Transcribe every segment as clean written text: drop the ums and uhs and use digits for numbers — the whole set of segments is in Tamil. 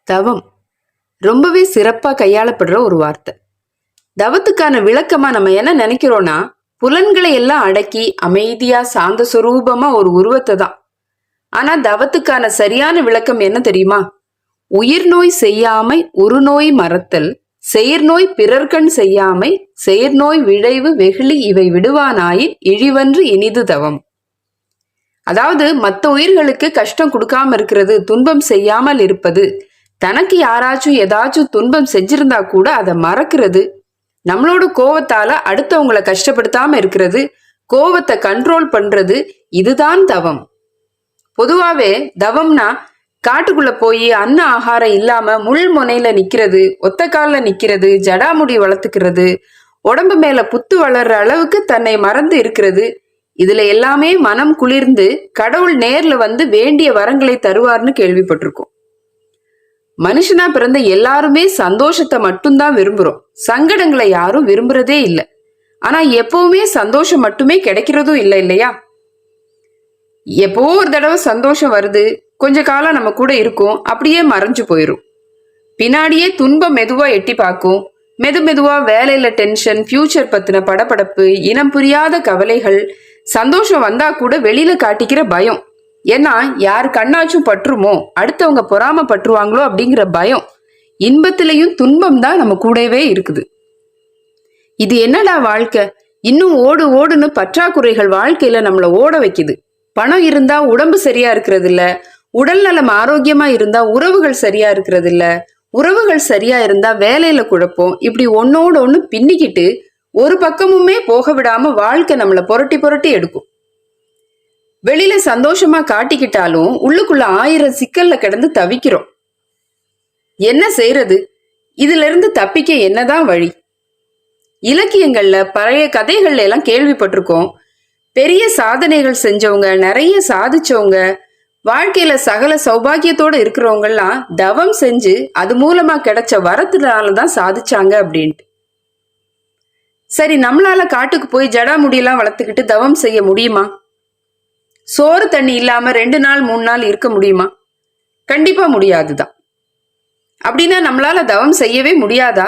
தவம் ரொம்பவே சிறப்பா கையாளப்படுற ஒரு வார்த்தை. தவத்துக்கான விளக்கமா நம்ம என்ன நினைக்கிறோம்னா, புலன்களை எல்லாம் அடக்கி அமைதியா சாந்த சுரூபமா ஒரு உருவத்தை தான். ஆனா தவத்துக்கான சரியான விளக்கம் என்ன தெரியுமா? உயிர் நோய் செய்யாமை உருநோய் மறத்தல், செயற்நோய் பிறர்கண் செய்யாமை, செயற்நோய் விழைவு வெகுளி இவை விடுவானாயின் இழிவன்று இனிது தவம். அதாவது மற்ற உயிர்களுக்கு கஷ்டம் கொடுக்காம இருக்கிறது, துன்பம் செய்யாமல் இருப்பது, தனக்கு யாராச்சும் ஏதாச்சும் துன்பம் செஞ்சிருந்தா கூட அதை மறக்கிறது, நம்மளோட கோவத்தால அடுத்தவங்களை கஷ்டப்படுத்தாம இருக்கிறது, கோவத்தை கண்ட்ரோல் பண்றது, இதுதான் தவம். பொதுவாவே தவம்னா காட்டுக்குள்ள போய் அன்ன ஆகாரம் இல்லாம முள் முனையில நிக்கிறது, ஒத்த காலில் நிக்கிறது, ஜடாமுடி வளர்த்துக்கிறது, உடம்பு மேல புத்து வளர்ற அளவுக்கு தன்னை மறந்து இருக்கிறது. இதுல எல்லாமே மனம் குளிர்ந்து கடவுள் நேர்ல வந்து வேண்டிய வரங்களை தருவார்னு கேள்விப்பட்டிருக்கோம். மனுஷனா பிறந்த எல்லாருமே சந்தோஷத்தை மட்டும்தான் விரும்புறோம், சங்கடங்களை யாரும் விரும்புறதே இல்லை. ஆனா எப்பவுமே சந்தோஷம் மட்டுமே கிடைக்கிறதும் இல்லை இல்லையா? எப்போ ஒரு தடவை சந்தோஷம் வருது, கொஞ்ச காலம் நம்ம கூட இருக்கும், அப்படியே மறைஞ்சு போயிடும். பின்னாடியே துன்பம் மெதுவா எட்டி பார்க்கும். மெதுவா வேலையில டென்ஷன், ஃபியூச்சர் பத்தின படபடப்பு, இனம் புரியாத கவலைகள், சந்தோஷம் வந்தா கூட வெளியில காட்டிக்கிற பயம். ஏன்னா யார் கண்ணாச்சும் பற்றுமோ, அடுத்தவங்க பொறாம பற்றுவாங்களோ அப்படிங்கிற பயம். இன்பத்திலையும் துன்பம் தான் நம்ம கூடவே இருக்குது. இது என்னடா வாழ்க்கை, இன்னும் ஓடுன்னு பற்றாக்குறைகள் வாழ்க்கையில நம்மளை ஓட வைக்குது. பணம் இருந்தா உடம்பு சரியா இருக்கிறது இல்ல, உடல் நலம் ஆரோக்கியமா இருந்தா உறவுகள் சரியா இருக்கிறது இல்ல, உறவுகள் சரியா இருந்தா வேலையில குழப்பம், இப்படி ஒன்னோட ஒண்ணு பின்னிக்கிட்டு ஒரு பக்கமுமே போக விடாம வாழ்க்கை நம்மளை புரட்டி எடுக்கும். வெளியில சந்தோஷமா காட்டிக்கிட்டாலும் உள்ளுக்குள்ள 1000 சிக்கல்ல கிடந்து தவிக்கிறோம். என்ன செய்யறது? இதுல இருந்து தப்பிக்க என்னதான் வழி? இலக்கியங்கள்ல பழைய கதைகள்ல எல்லாம் கேள்விப்பட்டிருக்கோம். பெரிய சாதனைகள் செஞ்சவங்க, நிறைய சாதிச்சவங்க, வாழ்க்கையில சகல சௌபாகியத்தோட இருக்கிறவங்கலாம் தவம் செஞ்சு அது மூலமா கிடைச்ச வரத்தினாலதான் சாதிச்சாங்க அப்படின்ட்டு. சரி, நம்மளால காட்டுக்கு போய் ஜடா முடியெல்லாம் வளர்த்துக்கிட்டு தவம் செய்ய முடியுமா? சோறு தண்ணி இல்லாம 2 நாள் 3 நாள் இருக்க முடியுமா? கண்டிப்பா முடியாதுதான். அப்படின்னா நம்மளால தவம் செய்யவே முடியாதா?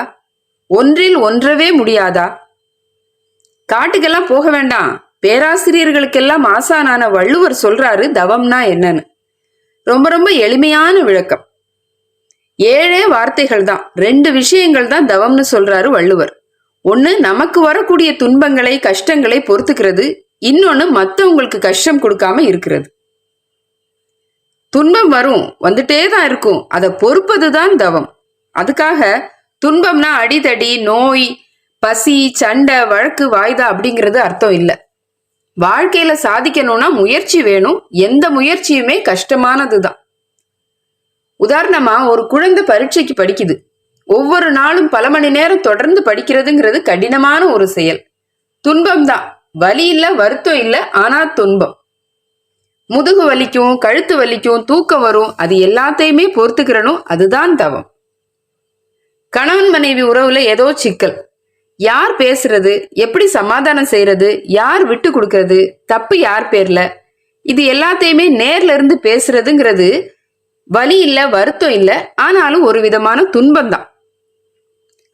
ஒன்றில் ஒன்றவே முடியாதா? காட்டுக்கெல்லாம் போக வேண்டாம். பேராசிரியர்களுக்கெல்லாம் ஆசானான வள்ளுவர் சொல்றாரு தவம்னா என்னன்னு. ரொம்ப எளிமையான விளக்கம். 7 வார்த்தைகள் தான், 2 விஷயங்கள் தான் தவம்னு சொல்றாரு வள்ளுவர். ஒண்ணு நமக்கு வரக்கூடிய துன்பங்களை கஷ்டங்களை பொறுத்துக்கிறது, இன்னொன்னு மத்தவங்களுக்கு கஷ்டம் கொடுக்காம இருக்கிறது. துன்பம் வரும், வந்துட்டே தான் இருக்கும், அதை பொறுப்பதுதான் தவம். அதுக்காக துன்பம்னா அடிதடி, நோய், பசி, சண்டை, வழக்கு, வாய்தா அப்படிங்கிறது அர்த்தம் இல்லை. வாழ்க்கையில சாதிக்கணும்னா முயற்சி வேணும். எந்த முயற்சியுமே கஷ்டமானதுதான். உதாரணமா ஒரு குழந்தை பரீட்சைக்கு படிக்குது. ஒவ்வொரு நாளும் பல மணி நேரம் தொடர்ந்து படிக்கிறதுங்கிறது கடினமான ஒரு செயல். துன்பம் தான், வலி இல்ல, வருத்தம் இல்ல, ஆனா துன்பம். முதுகு வலிக்கும், கழுத்து வலிக்கும், தூக்கம் வரும், அது எல்லாத்தையுமே பொறுத்துக்கிறனும், அதுதான் தவம். கணவன் மனைவி உறவுல ஏதோ சிக்கல், யார் பேசுறது, எப்படி சமாதானம் செய்யறது, யார் விட்டு கொடுக்கறது, தப்பு யார் பேர்ல, இது எல்லாத்தையுமே நேர்ல இருந்து பேசுறதுங்கிறது வலி இல்ல, வருத்தம் இல்ல, ஆனாலும் ஒரு விதமான துன்பம் தான்.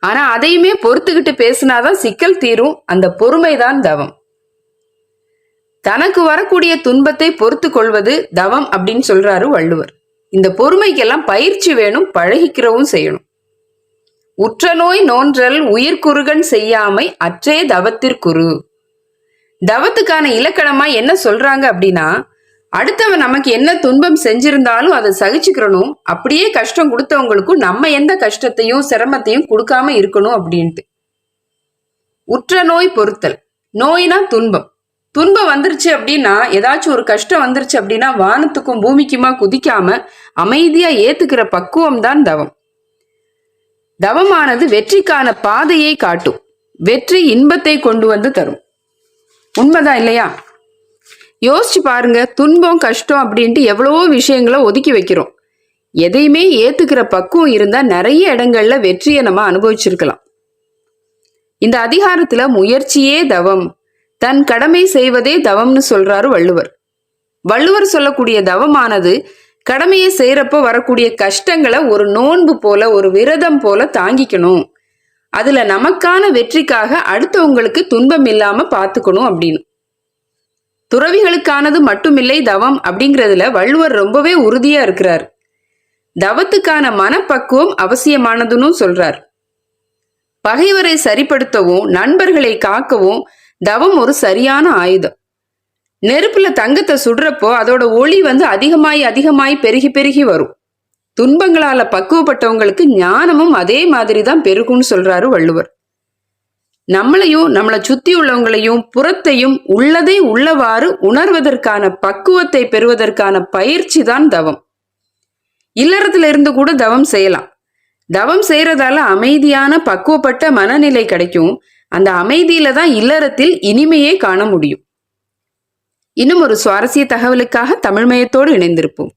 ஆனா அதையுமே பொறுத்துக்கிட்டு பேசினாதான் சிக்கல் தீரும். அந்த பொறுமைதான் தவம். தனக்கு வரக்கூடிய துன்பத்தை பொறுத்து கொள்வது தவம் அப்படின்னு சொல்றாரு வள்ளுவர். இந்த பொறுமைக்கெல்லாம் பயிற்சி வேணும், பழகிக்கிறவும் செய்யணும். உற்ற நோய் நோன்றல் உயிர்குறுகன் செய்யாமை அற்றே தவத்திற்குரு. தவத்துக்கான இலக்கணமா என்ன சொல்றாங்க அப்படின்னா, அடுத்தவன் நமக்கு என்ன துன்பம் செஞ்சிருந்தாலும் அதை சகிச்சுக்கிறணும், அப்படியே கஷ்டம் கொடுத்தவங்களுக்கும் நம்ம எந்த கஷ்டத்தையும் சிரமத்தையும் கொடுக்காம இருக்கணும் அப்படின்ட்டு. உற்ற நோய் பொறுத்தல். நோய்னா துன்பம். துன்பம் வந்துருச்சு அப்படின்னா, ஏதாச்சும் ஒரு கஷ்டம் வந்துருச்சு அப்படின்னா வானத்துக்கும் பூமிக்குமா குதிக்காம அமைதியா ஏத்துக்கிற பக்குவம் தான் தவம். தவமானது வெற்றிக்கான பாதையை காட்டும். வெற்றி இன்பத்தை கொண்டு வந்து தரும். உண்மைதான் இல்லையா? யோசிச்சு பாருங்க, துன்பம் கஷ்டம் அப்படின்ட்டு எவ்வளவோ விஷயங்களை ஒதுக்கி வைக்கிறோம். எதையுமே ஏத்துக்கிற பக்குவம் இருந்தா நிறைய இடங்கள்ல வெற்றியை நம்ம அனுபவிச்சிருக்கலாம். இந்த அதிகாரத்துல முயற்சியே தவம், தன் கடமை செய்வதே தவம்னு சொல்றாரு வள்ளுவர். வள்ளுவர் சொல்லக்கூடிய தவமானது கடமையை செய்யறப்போ வரக்கூடிய கஷ்டங்களை ஒரு நோன்பு போல, ஒரு விரதம் போல தாங்கிக்கணும். அதுல நமக்கான வெற்றிக்காக அடுத்தவங்களுக்கு துன்பம் இல்லாம பாத்துக்கணும் அப்படின்னு. துறவிகளுக்கானது மட்டுமில்லை தவம் அப்படிங்கிறதுல வள்ளுவர் ரொம்பவே உறுதியா இருக்கிறார். தவத்துக்கான மனப்பக்குவம் அவசியமானதுன்னு சொல்றார். பகைவரை சரிப்படுத்தவும் நண்பர்களை காக்கவும் தவம் ஒரு சரியான ஆயுதம். நெருப்புல தங்கத்தை சுடுறப்போ அதோட ஒளி அதிகமாய் பெருகி பெருகி வரும். துன்பங்களால பக்குவப்பட்டவங்களுக்கு ஞானமும் அதே மாதிரிதான் பெருகும்னு சொல்றாரு வள்ளுவர். நம்மளையும் நம்மளை சுத்தி உள்ளவங்களையும் புறத்தையும் உள்ளதை உள்ளவாறு உணர்வதற்கான பக்குவத்தை பெறுவதற்கான பயிற்சி தான் தவம். இல்லறத்துல இருந்து கூட தவம் செய்யலாம். தவம் செய்யறதால அமைதியான பக்குவப்பட்ட மனநிலை கிடைக்கும். அந்த அமைதியில தான் இல்லறத்தில் இனிமையே காண முடியும். இன்னும் ஒரு சுவாரஸ்ய தகவலுக்காக தமிழ்மயத்தோடு இணைந்திருப்போம்.